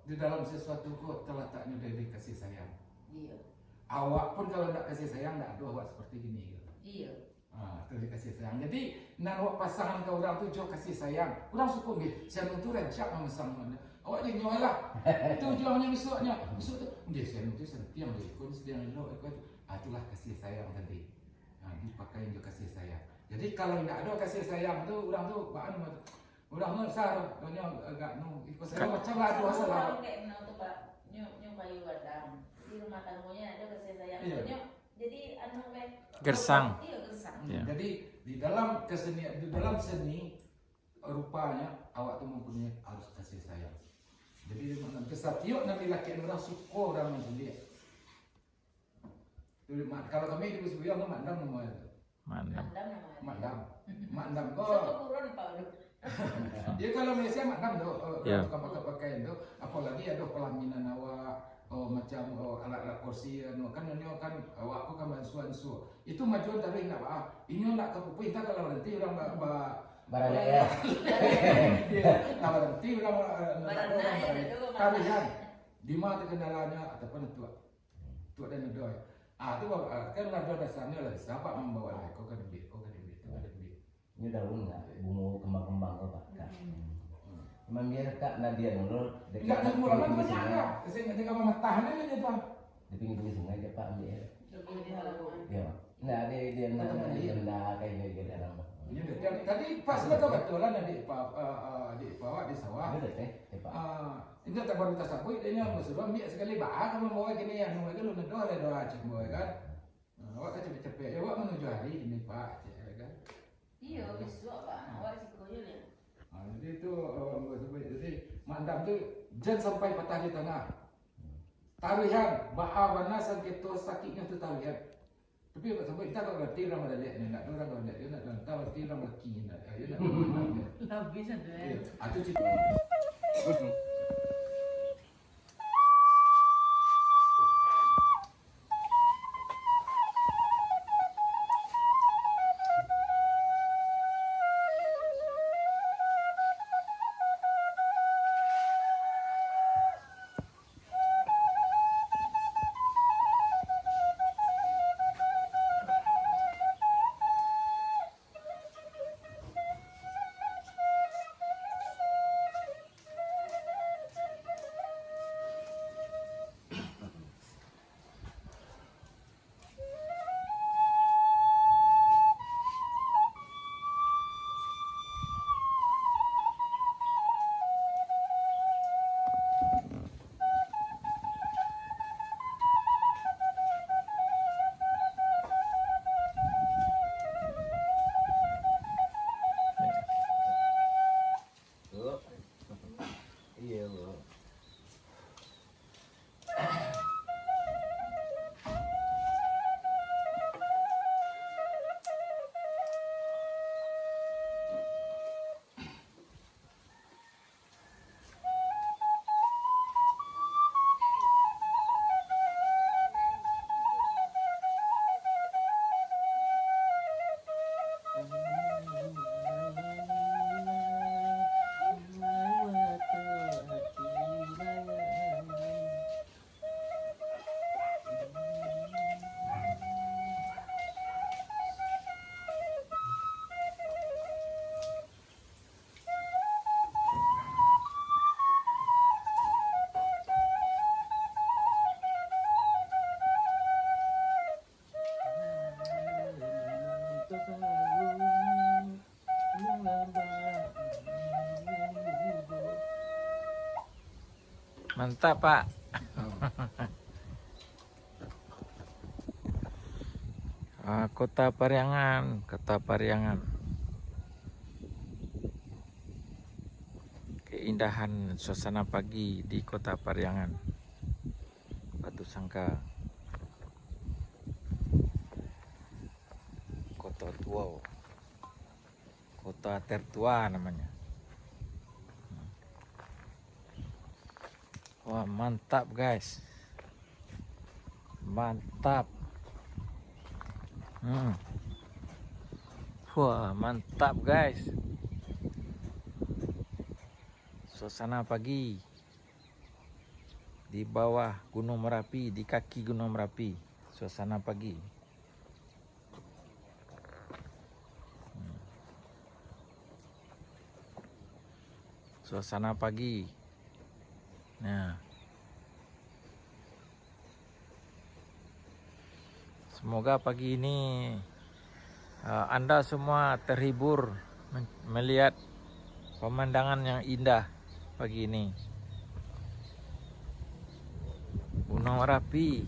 di dalam sesuatu kok terletaknya dari kasih sayang. Iya. Awak pun kalau tidak kasih sayang, tidak ada awak seperti ini. Gitu. Iya. Itu kasih sayang. Jadi, nak awak pasangan ke orang tu jauh kasih sayang. Orang suka ni, saya tu rejak memasang mana. Awak dia nyoy lah. Itu jualnya besoknya. Besok tu, dia saya tu sentiang dia. Kau sedang elok, itulah kasih sayang tadi. Dipakai untuk kasih sayang. Jadi kalau tidak ada kasih sayang tu, orang tu, orang tu sar, agak ikut saya macam lah dua salah. Orang kayak menang tu Pak, nyukai wadang. Di rumah tanggunya ada kasih sayang. Iya. Jadi anu Gersang. Iya, gersang. Iya. Jadi di dalam kesenian, di dalam seni rupanya awak tu mempunyai harus kasih sayang. Jadi kesatio nabi laki orang suka orang sendiri. Kalau kami di Usbuya tu mandam namanya. Mandam. Mandam. Mandam Satu kok. kurun Pak. Dia kalau Malaysia mandam tu, Ya. tukang pakaian tu, apalagi ada pelaminan awak. Macam alat-alat kursi kan awak aku kan bansuan itu majuan tarik nak ini nak ke pemerintah kalau nanti orang barang ya. Kalau nanti orang tarian di mana kendalanya ataupun tua dan nedoi tu kan ada dasarnya lah siapa membawa kau kan duit Ini daun nggak bunga kembang-kembang kau Pak. Memang biar Kak Nadia dulu enggak ada mulaman banyak enggak saya nggak tinggal mematahan aja Pak di pinggir sungai aja Pak ambil. Lebih di halaman. Iya. Nah dia rendah kayak gitu dalam. Tadi pas betul-betulan di bawah di sawah. Ada teh Pak. Ini tak baru kita sabui, dia musuh ambil sekali bah kamu bawa gini ya, nunggu itu lu nedoa ada doa cik bawa kan. Awak kan cepet-cepet, awak menuju hari ini Pak, cik kan. Iya, besok Pak. Awak sikoyo ya. Jadi itu jadi mandam tu jangan sampai patah di tanah. Tarian, bahawana sangketo sakitnya tu tarian. Tapi sampai kita kalau ngerti orang ada lihat ni, nak orang kalau lihat dia nak tahu ngerti orang lelaki ni nak, dia nak. Lebih sedih. Itu cerita. Iya loh. Mantap Pak. Kota Pariangan, Kota Pariangan. Keindahan suasana pagi di Kota Pariangan. Batu Sangka. Kota tua. Kota tertua namanya. Wah, mantap guys. Mantap. Wah, mantap guys. Suasana pagi. di bawah Gunung Merapi, di kaki Gunung Merapi. Suasana pagi. Suasana pagi. Nah, semoga pagi ini Anda semua terhibur melihat pemandangan yang indah pagi ini. Gunung Merapi.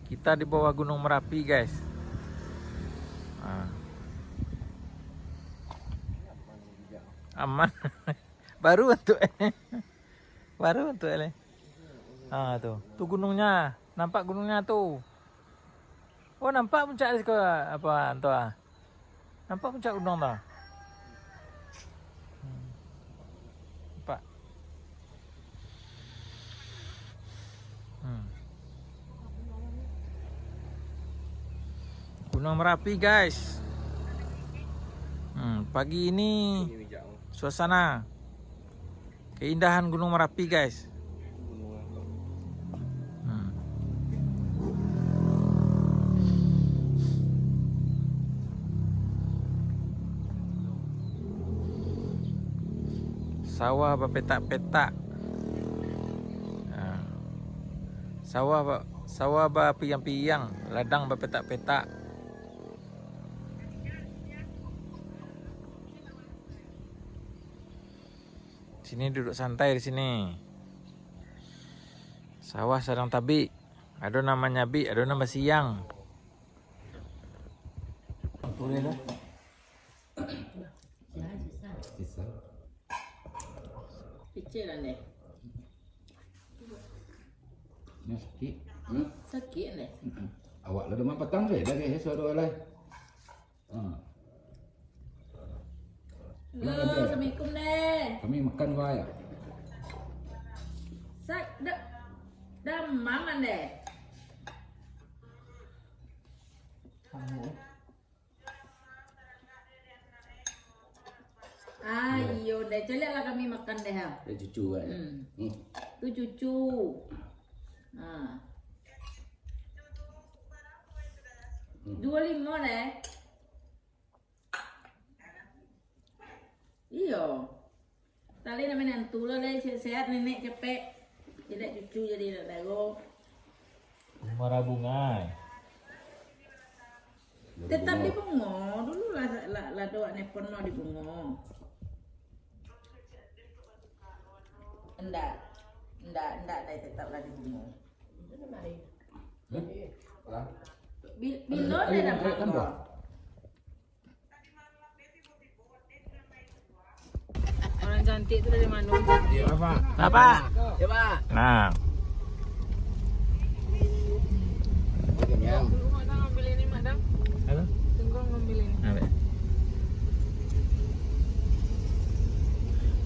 Kita di bawah Gunung Merapi, guys. Aman. Baru untuk ele. Tuh gunungnya. Nampak gunungnya tuh. Oh, nampak puncak ke apa tuh? Nampak puncak gunung tuh. Nampak. Gunung Merapi, guys. Pagi ini suasana keindahan Gunung Merapi, guys. Sawah berpetak-petak. Sawah berpiang-piang, ladang berpetak-petak. Sini duduk santai di sini. Sawah sedang tabi. Ada namanya bi, ada nama siang. Kecil lah ni. Ni sikit. Sakit ni. Awak lah demam petang ke? Dah ke suara lai. Halo, Assalamualaikum ni. Kami makan wai. Demam ni. Ayo deh, celaklah kami makan deh. Ada cucu kan. Tu cucu. Ha. 25 deh. Iyo. Tali nak menantu lah deh, sehat nenek cepet. Tidak cucu jadi nak lagu. Muara bunga. Tetap di Bungo, dulu lah doa nepon di Bungo. Enggak tetaplah di Bungo. Bilo dia dapat kan? Orang cantik itu dari mana? Apa? Coba. Nah, Ngambil ini madam. halo. Tunggu ngambil ini.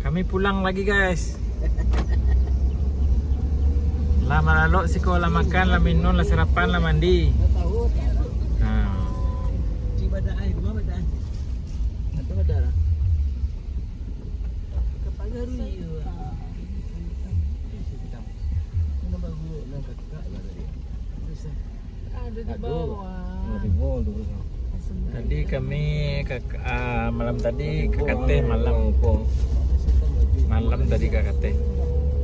Kami pulang lagi, guys. Lah lalu sekolah makan, lah minum, lah sarapan, lah mandi. Ada di bawah. Tadi kami malam tadi ke Kateh malam tadi ke Kateh.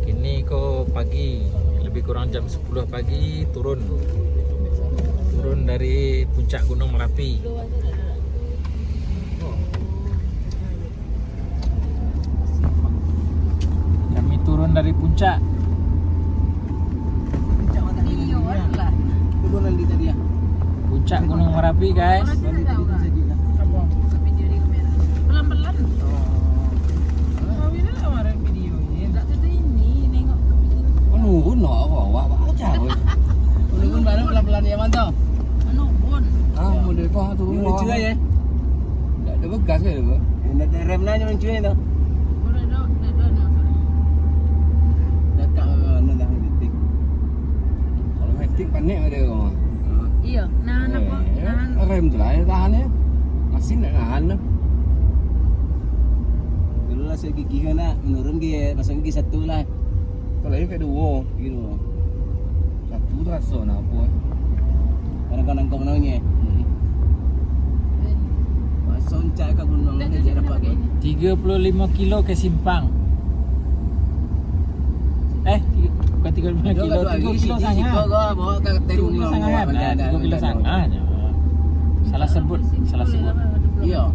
Kini kok pagi, lebih kurang jam 10 pagi turun dari puncak Gunung Merapi. Kami turun dari puncak. Puncak Gunung Merapi, guys. Pelan-pelan. Ini kemarin video ini. Tak ada ini, nengok ke video. Nurun no, wah aja. Nurun bareng pelan-pelan ya mantap. Anu pun. Model kau turun. Lucu ya. Tak ada begas ke tu? Ini ada rem nanya lucu itu. Udah dok. Dekat mana dah detik. Kalau hektik panik ada kau. Iya, nahan apa? Nahan. Rem tu lah tahan ya. Mesin nak nahan lah. Dulu lah saya gigi kan nak menurun gigi, pasang gigi satu lah. Kalau ini kayak dua, gitu. Satu tu rasa nak apa? Kadang-kadang kau menangnya. Soncak kat gunung ni dia dapat apa? 35 kilo ke Simpang. Bukan 35 kilo, 3 kilo sangat. Kau bawa ke 3 kilo sangat. 3 kilo sangat. Salah sebut. Iya.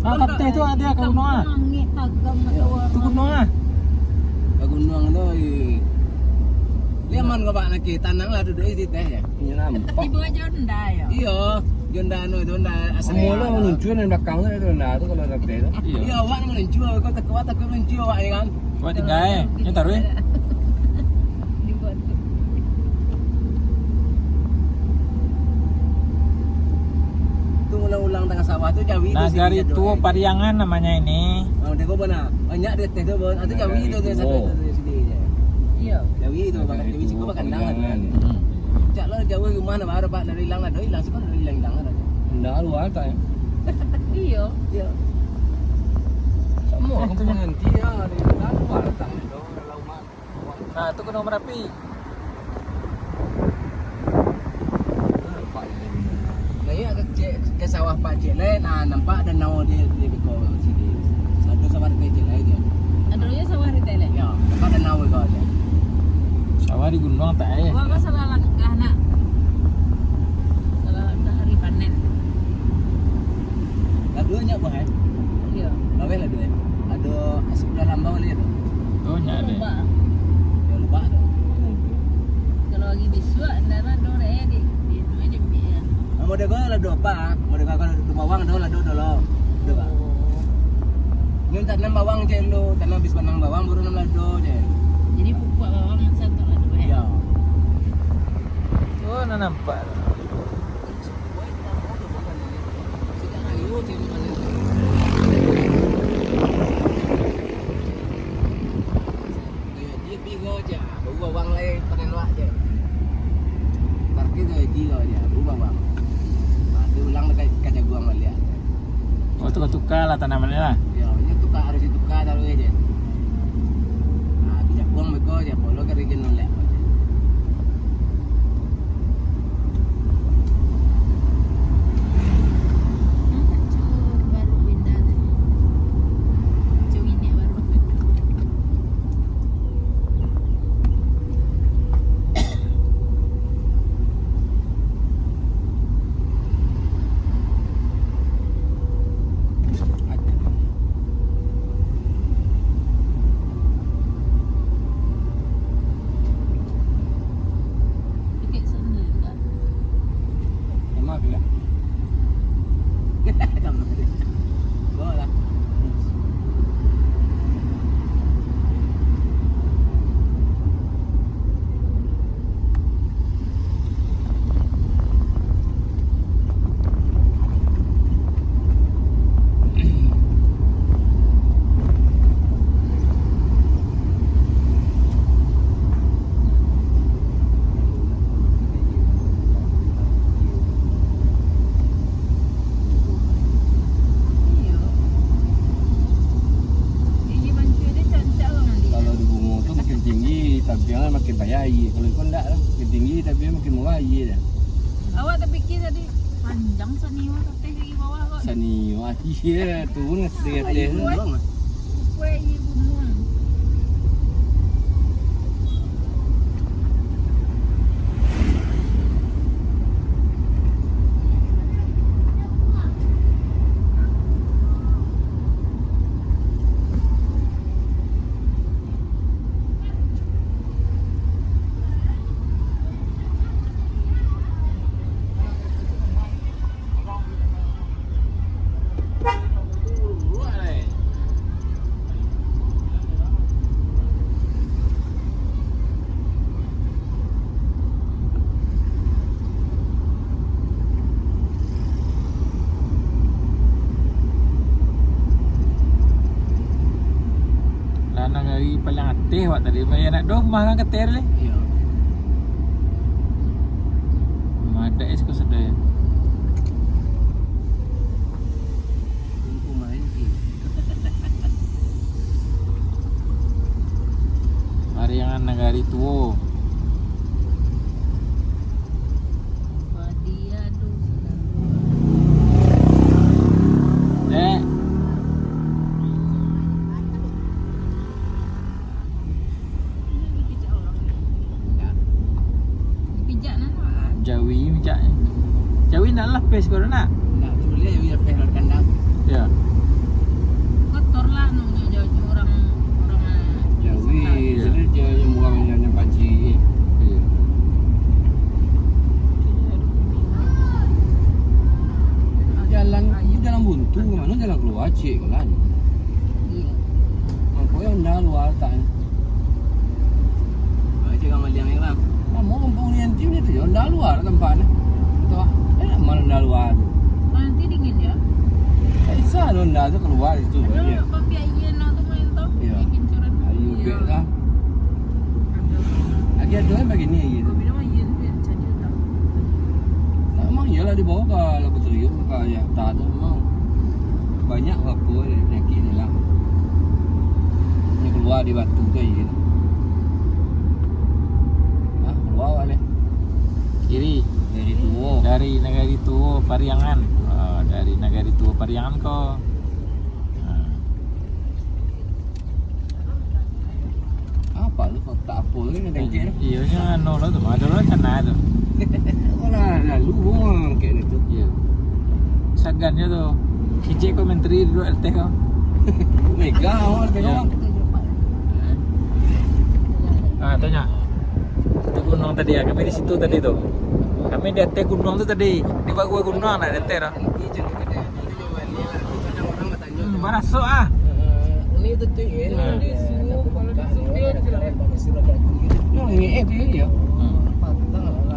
Kateh tu ada kat gunung ah. Tu gunung ah. Kat gunung tu. Liaman kau nak ke tanang lah duduk di teh ya. Punya nampak. Ibu aja udah ya. Iya. Jonda anu itu Jonda asli. Mula meluncur di belakang tu Jonda tu kalau nak tu. Iya, awak nak meluncur, kau tak kuat tak meluncur awak ni kan. Buat tinggal ni taruh Dibuat. Tu ulang-ulang tengah sawah tu Jawi tu. Nagari Tua Pariangan namanya ini. Oh, dia kau benar. Banyak dia teh tu bon. Ada Jawi tu dia satu tu sini je. Iya. Jawi tu bakal Jawi cikgu bakal nang kan. Cak lah jauh rumah nak baru pak dari hilang ada hilang sebab dari hilang ada. Ndak luar tak. Iya. Ya. Semua aku berhenti ya di luar tak itu rumah. Nah, itu Gunung Merapi. Nah, ya ke sawah Pak Cik lain, nampak danau di beko sini. Satu sawah Pak Cik lain dia. Andronya sawah retail. Ya, nampak danau kau aja. Sawah di gunung tak eh. Gua salah langkah nak. Salah langkah hari panen. Lah duanya apa Iya. Bawa lah dua. Ada sebelah lambau ni tu. Oh, nya ada. Lupa. Ya lupa tu. Kalau lagi besok antara dore di dia. Mau dia kau lah dua apa? Mau dia kau dua bawang dah lah dua dolo. Dua. Ni tanam bawang je lu, tanam habis panang bawang baru nam lado je. Jadi pupuk bawang satu lah dua ya. Ya. Oh, nak nampak. Sejak hari tu dia mana? Dia bigo je, baru bawang lain panen luak je. Parkir tu dia je, baru bawang. Dia ulang dekat kajaguang balik. Oh, tukar lah tanamannya lah. Ya, ini tukar harus ditukar taruh je. Bijak buang beko je, polo ke regional lek. Baru pindah tu. Cuma ini baru. Dekat sana juga. Memang bila. Go lah. Iya. Ini bancu dia cancak orang nanti. Kalau di bunga tu makin tinggi tabiangnya makin banyak air. Kalau ikon tak lah, makin tinggi tabiangnya makin murah air dah. Awak tak fikir tadi panjang sani awak teteh di bawah kok. Sani wah iya turun sedikit Air tu. gunung. Kue air gunung. Lah nagari paling atih awak tadi. Maya nak doh mah kan keter le. Ya. Ada es ko sedaya. Tumpu main ki. Nagari Tua. Badiado. Dek. Dipijak nak. Jawi macam. Jawi nak lapis kau nak. Nak boleh biar pehar kandang. Ya. Kotor lah nunggu jauh orang Jawi, jadi dia yang buang yang panci. Ya. Jalan buntu ke mana jalan keluar cik kau lah. Iya. Kau yang dah luar tak. Baca kamu liang yang lah. Kamu kampung ni nanti ni tu yang dah luar tempat ni. Betul tak? Mana dah luar tu? Nanti dingin ya. Tak bisa dah tu keluar itu. Ada papi ayah nak tu main tu. Ya. Bikin curang. Ayo ke lah. Lagi ada yang begini gitu. Kau bilang ayah tu jadi tak. Tak memang iyalah di bawah kalau beteriuk kayak tak ada memang banyak apa penyakit ni lah. Ni keluar di batu tu gitu. Ah keluar balik Kiri. dari tua. Dari Nagari Tua Pariangan. Dari Nagari Tua Pariangan kau. Apa lu kau tak apa ni dengkit ni? Iya nya anu lo tu, ada lo sana tu. Orang lalu buang kayak ni tu. Iya. Sagannya tu. Kicik kau menteri dulu RT kau. Mega orang tengok. Ah, tanya. Itu gunung tadi ya, kami di situ tadi tu. Kami di atas gunung tu tadi. Di bawah gunung nak di atas dah. Barasuk ah. Ini tu tu ya. Di sini kalau di sini No, ini tu ya.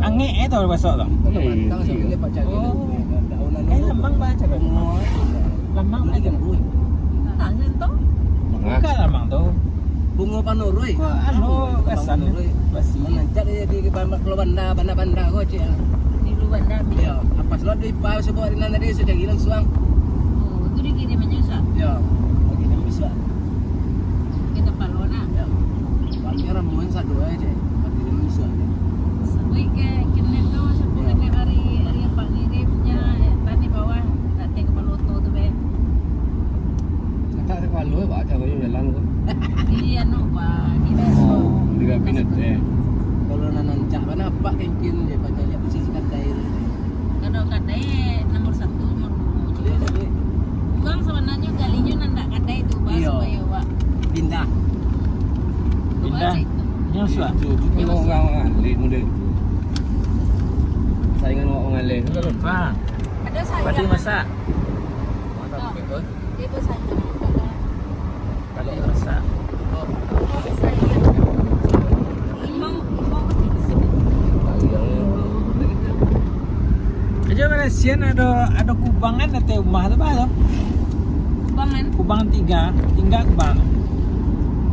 Angin tu basuk tu. Lambang baca tu. Lambang aja. Tak sentuh. Bukan lambang tu. Bunga panurui. Kau anu kesan basi. Menancap dia di kalau banda kau cik. Di luar dah. Ya, apa selalu di pau sebuah di nana dia sudah hilang suang. Oh, tu dikirim menyusah. Ya, bagi dia bisa. Kita palona. Ya, bagi ramuan satu aja, bagi dia bisa. Sebui ke kena tu sebut ke hari apa ngirimnya tadi bawah tak ke paloto tu be. Tak ada kalau baca kau jalan kau. Iya no ba di beso. Oh, di kabinet Kalau nancap mana apa kengkin dia baca lihat posisi kadai itu. Kalau kadai nomor 1 nomor 2. Uang sebenarnya galinya nandak kadai tu ba Iya. supaya wa Pindah. Pindah. Yang suat. Itu orang alih muda itu. Saingan orang alih tu kan. Wah, ada saya. pati masak. Itu saya. Pati masak. Imam Aja Malaysia ada kubangan atau rumah tu apa tu? bangan Kubangan tinggal kubang.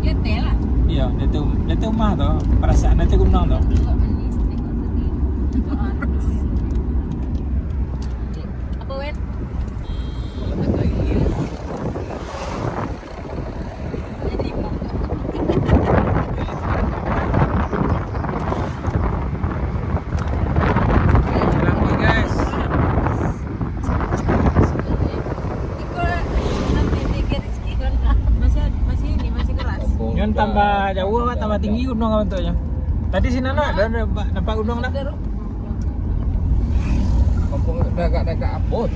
ya teh lah. Iya, itu rumah tu. Perasaan itu gunung tu. Tengok manis, tengok sedih. Apa wen? Jadi mau. Jalan ni guys. Ikut nanti dikit rezeki kan. Masih ini masih keras. Nyon tambah jauh apa tambah tinggi gunung apa bentuknya? Tadi sini nak ada nampak gunung dah. Kampung dekat Apot.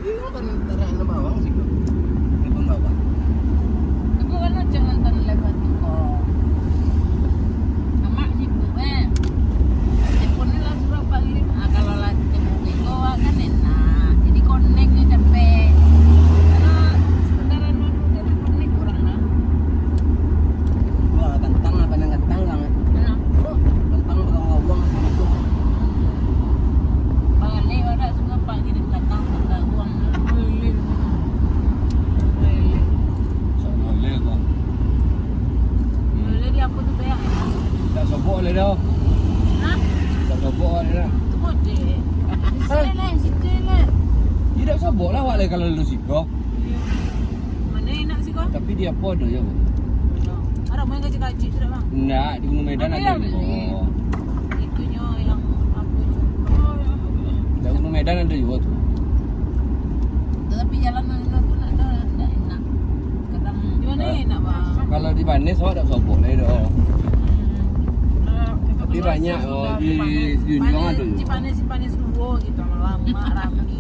Ini kan antara nama bawang sih. Ini pun bawang. Ibu kan macam nonton lewat tu kok. Amak sibuk teleponnya lah suruh Pak kirim. Kalau lah tengok kan enak. Jadi connectnya capek. Karena sementara nonton dia connect kurang lah. Gua kentang apa nang kentang kan. Enak. Kentang bawang itu. Balik ada semua Pak kirim datang tak uang. Sono le kau. Boleh dia apa tu bayar? Tak sobok le dah. Hah? Tak sobok le dah. Tu boleh. Situ lah, situ lah. Tidak sobok. sobok lah awak kalau lu siko. Mana enak sih kau? Tapi dia apa dah ya? Ada main kecil-kecil sudah bang. Nah, di Gunung Medan Apa ada. ya, beli? Oh. Itunya yang apa itu? Oh, ya. Di Gunung Medan ada juga tuh. Tapi jalanan itu tuh ada enak. Kadang gimana enak bang? Kalau di Banes awak tak sobok lah dah. Tapi banyak di Junjung ada juga. Cipanes Luwo gitu lama rame.